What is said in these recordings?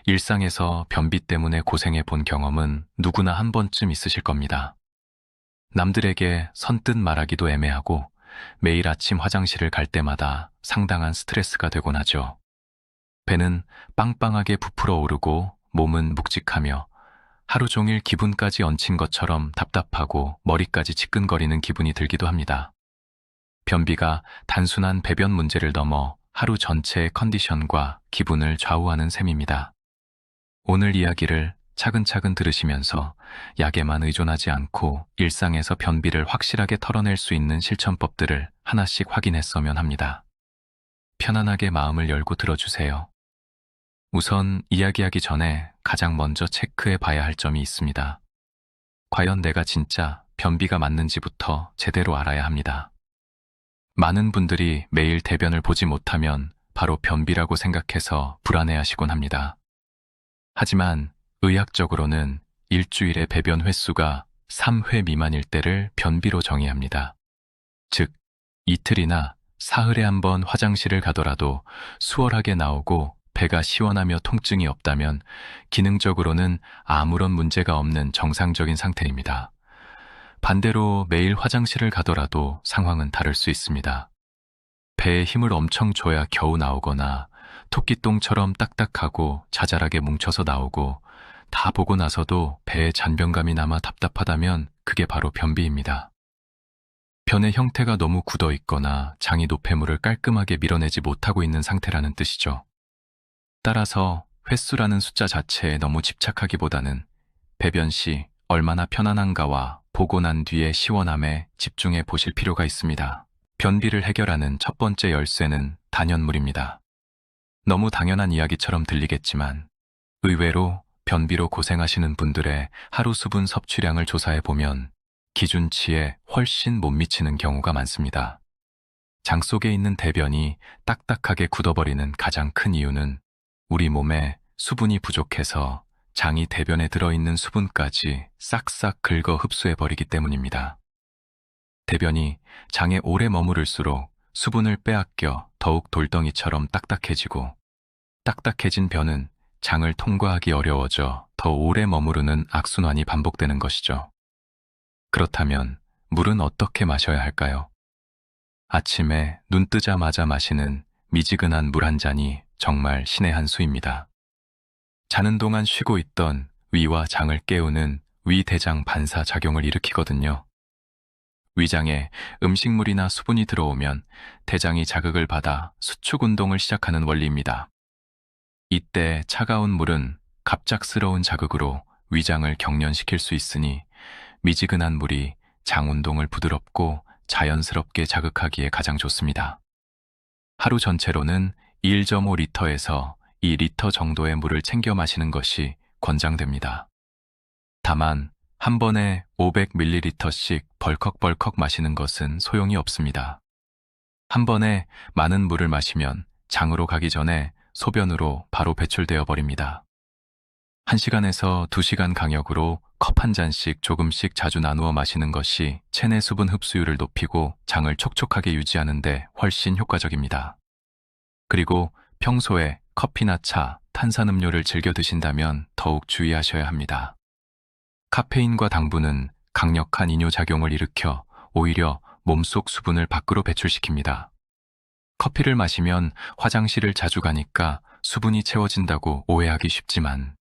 일상에서 변비 때문에 고생해 본 경험은 누구나 한 번쯤 있으실 겁니다. 남들에게 선뜻 말하기도 애매하고 매일 아침 화장실을 갈 때마다 상당한 스트레스가 되곤 하죠. 배는 빵빵하게 부풀어 오르고 몸은 묵직하며 하루 종일 기분까지 얹힌 것처럼 답답하고 머리까지 지끈거리는 기분이 들기도 합니다. 변비가 단순한 배변 문제를 넘어 하루 전체의 컨디션과 기분을 좌우하는 셈입니다. 오늘 이야기를 차근차근 들으시면서 약에만 의존하지 않고 일상에서 변비를 확실하게 털어낼 수 있는 실천법들을 하나씩 확인했으면 합니다. 편안하게 마음을 열고 들어주세요. 우선 이야기하기 전에 가장 먼저 체크해 봐야 할 점이 있습니다. 과연 내가 진짜 변비가 맞는지부터 제대로 알아야 합니다. 많은 분들이 매일 대변을 보지 못하면 바로 변비라고 생각해서 불안해하시곤 합니다. 하지만 의학적으로는 일주일의 배변 횟수가 3회 미만일 때를 변비로 정의합니다. 즉, 이틀이나 사흘에 한 번 화장실을 가더라도 수월하게 나오고 배가 시원하며 통증이 없다면 기능적으로는 아무런 문제가 없는 정상적인 상태입니다. 반대로 매일 화장실을 가더라도 상황은 다를 수 있습니다. 배에 힘을 엄청 줘야 겨우 나오거나 토끼똥처럼 딱딱하고 자잘하게 뭉쳐서 나오고 다 보고 나서도 배에 잔변감이 남아 답답하다면 그게 바로 변비입니다. 변의 형태가 너무 굳어 있거나 장이 노폐물을 깔끔하게 밀어내지 못하고 있는 상태라는 뜻이죠. 따라서 횟수라는 숫자 자체에 너무 집착하기보다는 배변 시 얼마나 편안한가와 보고 난 뒤의 시원함에 집중해 보실 필요가 있습니다. 변비를 해결하는 첫 번째 열쇠는 단연물입니다. 너무 당연한 이야기처럼 들리겠지만 의외로 변비로 고생하시는 분들의 하루 수분 섭취량을 조사해 보면 기준치에 훨씬 못 미치는 경우가 많습니다. 장 속에 있는 대변이 딱딱하게 굳어버리는 가장 큰 이유는 우리 몸에 수분이 부족해서 장이 대변에 들어있는 수분까지 싹싹 긁어 흡수해버리기 때문입니다. 대변이 장에 오래 머무를수록 수분을 빼앗겨 더욱 돌덩이처럼 딱딱해지고 딱딱해진 변은 장을 통과하기 어려워져 더 오래 머무르는 악순환이 반복되는 것이죠. 그렇다면 물은 어떻게 마셔야 할까요? 아침에 눈 뜨자마자 마시는 미지근한 물 한 잔이 정말 신의 한 수입니다. 자는 동안 쉬고 있던 위와 장을 깨우는 위대장 반사 작용을 일으키거든요. 위장에 음식물이나 수분이 들어오면 대장이 자극을 받아 수축 운동을 시작하는 원리입니다. 이때 차가운 물은 갑작스러운 자극으로 위장을 경련시킬 수 있으니 미지근한 물이 장 운동을 부드럽고 자연스럽게 자극하기에 가장 좋습니다. 하루 전체로는 1.5리터에서 2리터 정도의 물을 챙겨 마시는 것이 권장됩니다. 다만 한 번에 500ml씩 벌컥벌컥 마시는 것은 소용이 없습니다. 한 번에 많은 물을 마시면 장으로 가기 전에 소변으로 바로 배출되어 버립니다. 1시간에서 2시간 간격으로 컵 한 잔씩 조금씩 자주 나누어 마시는 것이 체내 수분 흡수율을 높이고 장을 촉촉하게 유지하는 데 훨씬 효과적입니다. 그리고 평소에 커피나 차, 탄산음료를 즐겨 드신다면 더욱 주의하셔야 합니다. 카페인과 당분은 강력한 이뇨작용을 일으켜 오히려 몸속 수분을 밖으로 배출시킵니다. 커피를 마시면 화장실을 자주 가니까 수분이 채워진다고 오해하기 쉽지만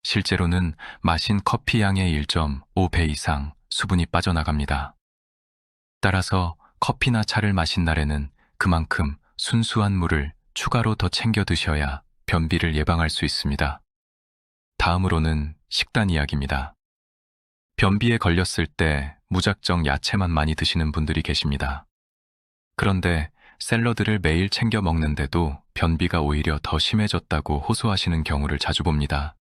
실제로는 마신 커피 양의 1.5배 이상 수분이 빠져나갑니다. 따라서 커피나 차를 마신 날에는 그만큼 순수한 물을 추가로 더 챙겨 드셔야 변비를 예방할 수 있습니다. 다음으로는 식단 이야기입니다. 변비에 걸렸을 때 무작정 야채만 많이 드시는 분들이 계십니다. 그런데 샐러드를 매일 챙겨 먹는데도 변비가 오히려 더 심해졌다고 호소하시는 경우를 자주 봅니다.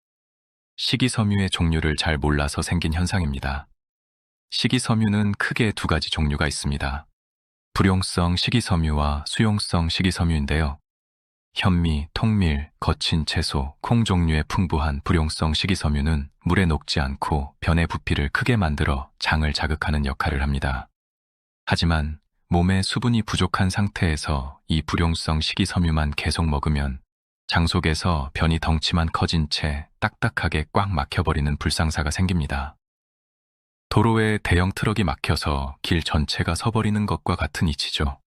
식이섬유의 종류를 잘 몰라서 생긴 현상입니다. 식이섬유는 크게 두 가지 종류가 있습니다. 불용성 식이섬유와 수용성 식이섬유인데요. 현미, 통밀, 거친 채소, 콩 종류의 풍부한 불용성 식이섬유는 물에 녹지 않고 변의 부피를 크게 만들어 장을 자극하는 역할을 합니다. 하지만 몸에 수분이 부족한 상태에서 이 불용성 식이섬유만 계속 먹으면 장 속에서 변이 덩치만 커진 채 딱딱하게 꽉 막혀버리는 불상사가 생깁니다. 도로에 대형 트럭이 막혀서 길 전체가 서버리는 것과 같은 이치죠.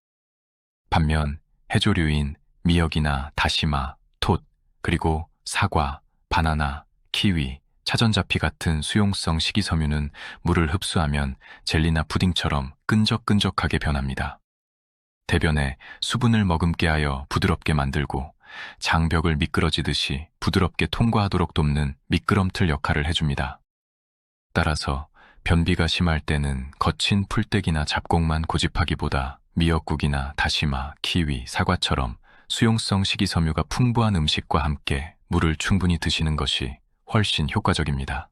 반면 해조류인 미역이나 다시마, 톳, 그리고 사과, 바나나, 키위, 차전자피 같은 수용성 식이섬유는 물을 흡수하면 젤리나 푸딩처럼 끈적끈적하게 변합니다. 대변에 수분을 머금게 하여 부드럽게 만들고 장벽을 미끄러지듯이 부드럽게 통과하도록 돕는 미끄럼틀 역할을 해줍니다. 따라서 변비가 심할 때는 거친 풀떼기나 잡곡만 고집하기보다 미역국이나 다시마, 키위, 사과처럼 수용성 식이섬유가 풍부한 음식과 함께 물을 충분히 드시는 것이 훨씬 효과적입니다.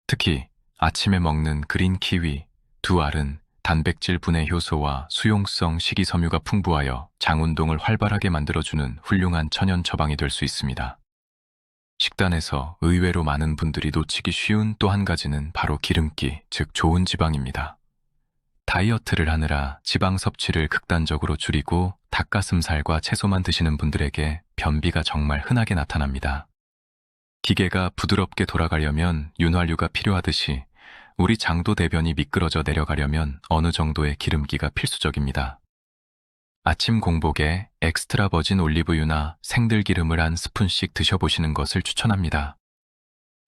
특히 아침에 먹는 그린 키위, 두 알은 단백질 분해 효소와 수용성 식이섬유가 풍부하여 장 운동을 활발하게 만들어주는 훌륭한 천연 처방이 될 수 있습니다. 식단에서 의외로 많은 분들이 놓치기 쉬운 또 한 가지는 바로 기름기, 즉 좋은 지방입니다. 다이어트를 하느라 지방 섭취를 극단적으로 줄이고 닭가슴살과 채소만 드시는 분들에게 변비가 정말 흔하게 나타납니다. 기계가 부드럽게 돌아가려면 윤활유가 필요하듯이 우리 장도 대변이 미끄러져 내려가려면 어느 정도의 기름기가 필수적입니다. 아침 공복에 엑스트라 버진 올리브유나 생들기름을 한 스푼씩 드셔보시는 것을 추천합니다.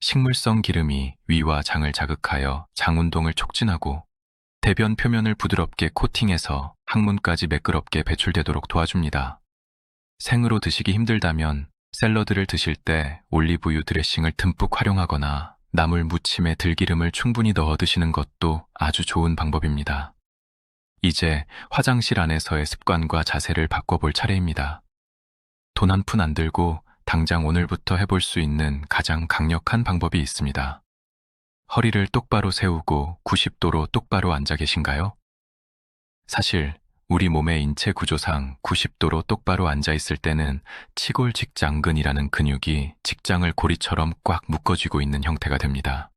식물성 기름이 위와 장을 자극하여 장 운동을 촉진하고 대변 표면을 부드럽게 코팅해서 항문까지 매끄럽게 배출되도록 도와줍니다. 생으로 드시기 힘들다면 샐러드를 드실 때 올리브유 드레싱을 듬뿍 활용하거나 나물 무침에 들기름을 충분히 넣어 드시는 것도 아주 좋은 방법입니다. 이제 화장실 안에서의 습관과 자세를 바꿔볼 차례입니다. 돈 한 푼 안 들고 당장 오늘부터 해볼 수 있는 가장 강력한 방법이 있습니다. 허리를 똑바로 세우고 90도로 똑바로 앉아 계신가요? 사실 우리 몸의 인체 구조상 90도로 똑바로 앉아 있을 때는 치골직장근이라는 근육이 직장을 고리처럼 꽉 묶어쥐고 있는 형태가 됩니다.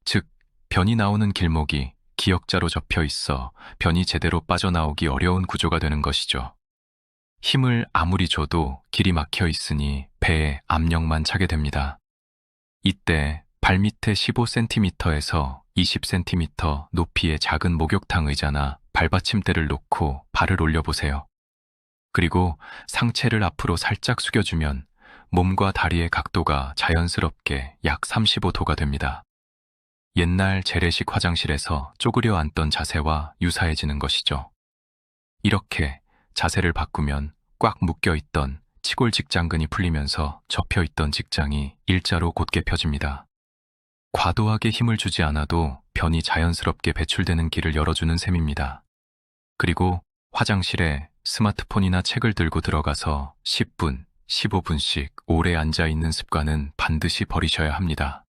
즉, 변이 나오는 길목이 기역자로 접혀 있어 변이 제대로 빠져나오기 어려운 구조가 되는 것이죠. 힘을 아무리 줘도 길이 막혀 있으니 배에 압력만 차게 됩니다. 이때 발밑에 15cm에서 20cm 높이의 작은 목욕탕 의자나 발받침대를 놓고 발을 올려보세요. 그리고 상체를 앞으로 살짝 숙여주면 몸과 다리의 각도가 자연스럽게 약 35도가 됩니다. 옛날 재래식 화장실에서 쪼그려 앉던 자세와 유사해지는 것이죠. 이렇게 자세를 바꾸면 꽉 묶여있던 치골직장근이 풀리면서 접혀있던 직장이 일자로 곧게 펴집니다. 과도하게 힘을 주지 않아도 변이 자연스럽게 배출되는 길을 열어주는 셈입니다. 그리고 화장실에 스마트폰이나 책을 들고 들어가서 10분, 15분씩 오래 앉아있는 습관은 반드시 버리셔야 합니다.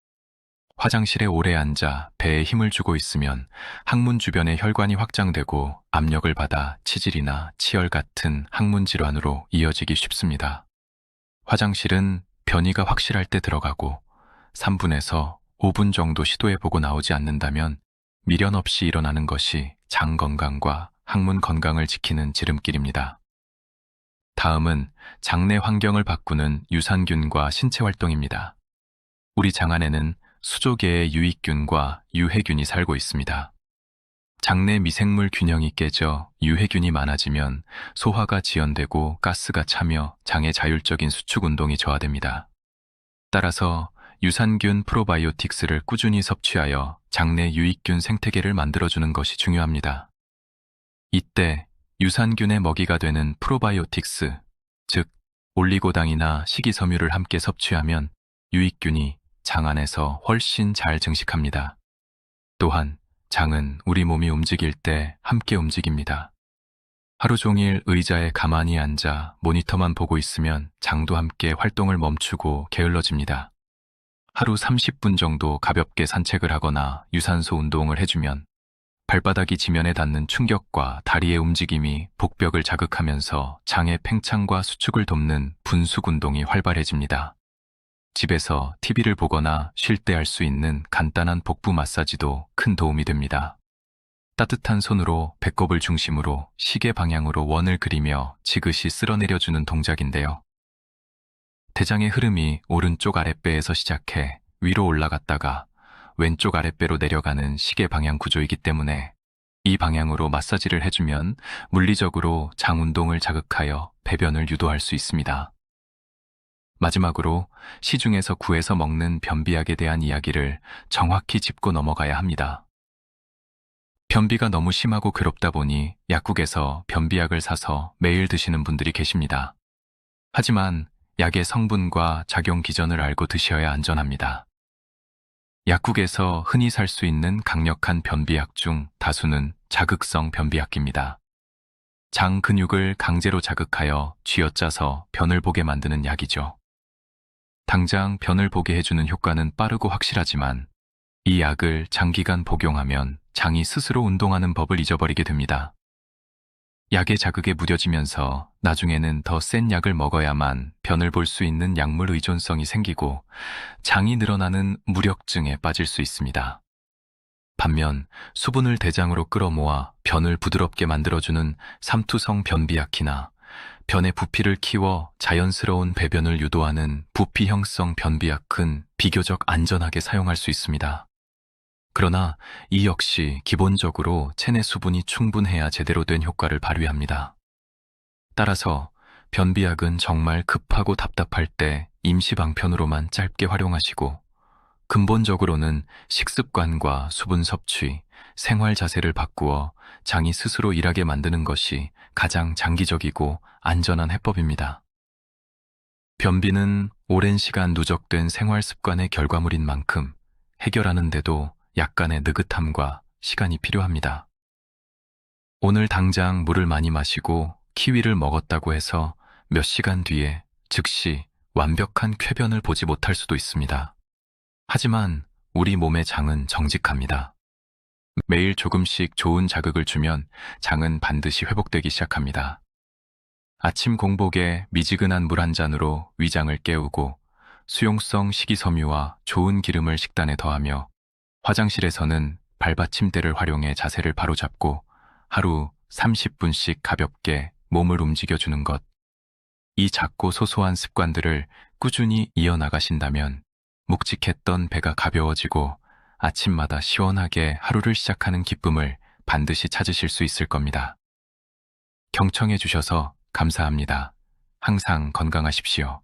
화장실에 오래 앉아 배에 힘을 주고 있으면 항문 주변의 혈관이 확장되고 압력을 받아 치질이나 치열 같은 항문 질환으로 이어지기 쉽습니다. 화장실은 변이가 확실할 때 들어가고 3분에서 5분 정도 시도해보고 나오지 않는다면 미련 없이 일어나는 것이 장 건강과 항문 건강을 지키는 지름길입니다. 다음은 장내 환경을 바꾸는 유산균과 신체 활동입니다. 우리 장 안에는 수조개의 유익균과 유해균이 살고 있습니다. 장내 미생물 균형이 깨져 유해균이 많아지면 소화가 지연되고 가스가 차며 장의 자율적인 수축 운동이 저하됩니다. 따라서 유산균 프로바이오틱스를 꾸준히 섭취하여 장내 유익균 생태계를 만들어주는 것이 중요합니다. 이때 유산균의 먹이가 되는 프로바이오틱스, 즉 올리고당이나 식이섬유를 함께 섭취하면 유익균이 장 안에서 훨씬 잘 증식합니다. 또한 장은 우리 몸이 움직일 때 함께 움직입니다. 하루 종일 의자에 가만히 앉아 모니터만 보고 있으면 장도 함께 활동을 멈추고 게을러집니다. 하루 30분 정도 가볍게 산책을 하거나 유산소 운동을 해주면 발바닥이 지면에 닿는 충격과 다리의 움직임이 복벽을 자극하면서 장의 팽창과 수축을 돕는 분숙 운동이 활발해집니다. 집에서 TV를 보거나 쉴 때 할 수 있는 간단한 복부 마사지도 큰 도움이 됩니다. 따뜻한 손으로 배꼽을 중심으로 시계 방향으로 원을 그리며 지그시 쓸어내려주는 동작인데요. 대장의 흐름이 오른쪽 아랫배에서 시작해 위로 올라갔다가 왼쪽 아랫배로 내려가는 시계 방향 구조이기 때문에 이 방향으로 마사지를 해주면 물리적으로 장 운동을 자극하여 배변을 유도할 수 있습니다. 마지막으로 시중에서 구해서 먹는 변비약에 대한 이야기를 정확히 짚고 넘어가야 합니다. 변비가 너무 심하고 괴롭다 보니 약국에서 변비약을 사서 매일 드시는 분들이 계십니다. 하지만 약의 성분과 작용 기전을 알고 드셔야 안전합니다. 약국에서 흔히 살 수 있는 강력한 변비약 중 다수는 자극성 변비약입니다. 장 근육을 강제로 자극하여 쥐어짜서 변을 보게 만드는 약이죠. 당장 변을 보게 해주는 효과는 빠르고 확실하지만 이 약을 장기간 복용하면 장이 스스로 운동하는 법을 잊어버리게 됩니다. 약의 자극에 무뎌지면서 나중에는 더 센 약을 먹어야만 변을 볼 수 있는 약물 의존성이 생기고 장이 늘어나는 무력증에 빠질 수 있습니다. 반면 수분을 대장으로 끌어모아 변을 부드럽게 만들어주는 삼투성 변비약이나 변의 부피를 키워 자연스러운 배변을 유도하는 부피형성 변비약은 비교적 안전하게 사용할 수 있습니다. 그러나 이 역시 기본적으로 체내 수분이 충분해야 제대로 된 효과를 발휘합니다. 따라서 변비약은 정말 급하고 답답할 때 임시방편으로만 짧게 활용하시고 근본적으로는 식습관과 수분 섭취, 생활 자세를 바꾸어 장이 스스로 일하게 만드는 것이 가장 장기적이고 안전한 해법입니다. 변비는 오랜 시간 누적된 생활 습관의 결과물인 만큼 해결하는데도 약간의 느긋함과 시간이 필요합니다. 오늘 당장 물을 많이 마시고 키위를 먹었다고 해서 몇 시간 뒤에 즉시 완벽한 쾌변을 보지 못할 수도 있습니다. 하지만 우리 몸의 장은 정직합니다. 매일 조금씩 좋은 자극을 주면 장은 반드시 회복되기 시작합니다. 아침 공복에 미지근한 물 한 잔으로 위장을 깨우고 수용성 식이섬유와 좋은 기름을 식단에 더하며 화장실에서는 발받침대를 활용해 자세를 바로잡고 하루 30분씩 가볍게 몸을 움직여주는 것. 이 작고 소소한 습관들을 꾸준히 이어나가신다면 묵직했던 배가 가벼워지고 아침마다 시원하게 하루를 시작하는 기쁨을 반드시 찾으실 수 있을 겁니다. 경청해 주셔서 감사합니다. 항상 건강하십시오.